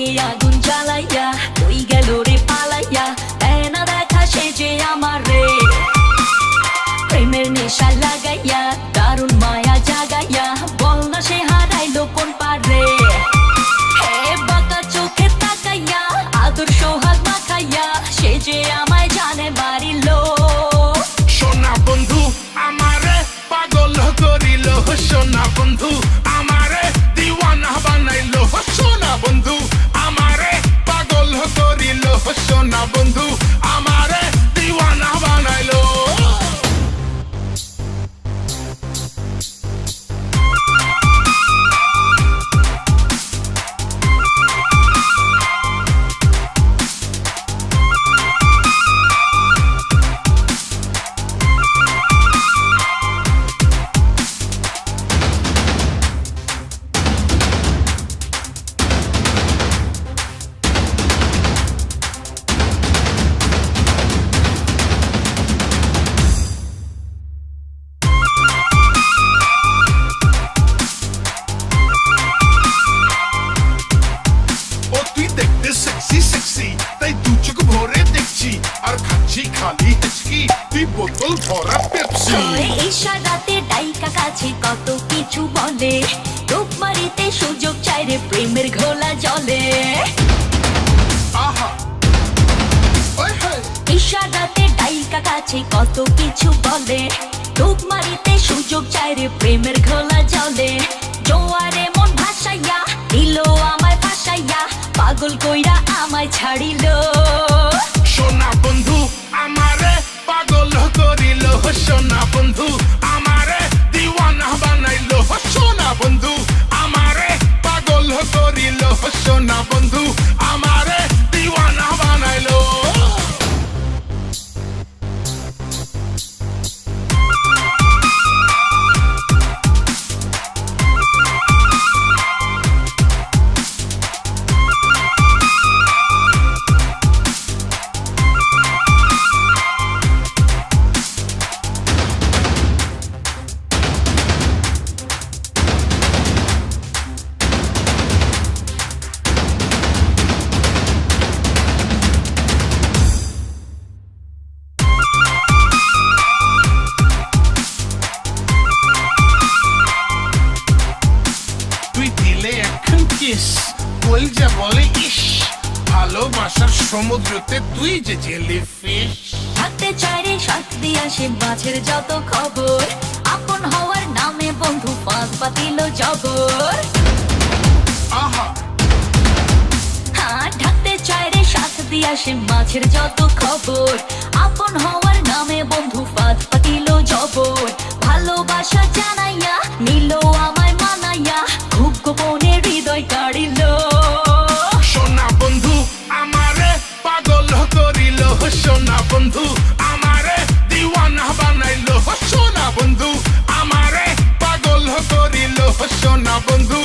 বুকে আগুন জ্বালাইয়া তুই গেল রে পালাইয়া তেনা দেখা সে যে আমার রে প্রেমের নেশা লাগাইয়া দারুণ মায়া জাগাইয়া বল না সে হারাইলো কোন পারে হে বাঁকা চোখে তাকাইয়া আদর সোহাগ মাখাইয়া সে যে আমায় জানে বাড়িলো সোনা বন্ধু আমারে পাগল করিল সোনা বন্ধু আমারে দিওয়ানা বানাইলো সোনা বন্ধু আমারে পাগল করিল সোনা বন্ধু আমারে দিওয়ানা বানাইলো তাই দু চোখ ভরে দেখছি আর খাচ্ছি খালি হেঁচকি তুই বোতল ভরা পেপসি ইশারাতে ডাইকা কাছে কত কিছু বলে রূপ মারিতে সুযোগ চাই রে প্রেমের ঘোলা জলে আহা ওই হে ইশারাতে ডাইকা কাছে কত কিছু বলে রূপ মারিতে সুযোগ চাই রে প্রেমের ঘোলা জলে জোয়ারে মন ভাসাইয়া দিল আমায় ফাঁসাইয়া পাগল কইরা আমায় ছাড়িলো সোনা বন্ধু আমারে পাগল করিল সোনা বন্ধু আমারে দিওয়ানা বানাইলো সোনা বন্ধু আমারে পাগল করিল সোনা বন্ধু আমারে দিওয়ানা বানাইলো বলছে বলে ইস ভালোবাসার সমুদ্রতে তুই যে জেলিফিশ থাকতে চাই রে সাথ দিয়া সে মাছের যত খবর আপন হওয়ার নামে বন্ধু পাঁচ পাতিল জবর আহা হ্যাঁ ঢাকতে চাই রে সাথ দিয়া সে মাছের যত খবর আপন হওয়ার নামে বন্ধু পাঁচ পাতিল জবর ভালোবাসা জানাইয়া নিল আমায় মানাইয়া খুব গোপনে হৃদয় কাড়িল সোনা বন্ধু আমারে পাগল করিল সোনা বন্ধু আমারে দিওয়ানা বানাইলো সোনা বন্ধু আমারে পাগল করিল সোনা বন্ধু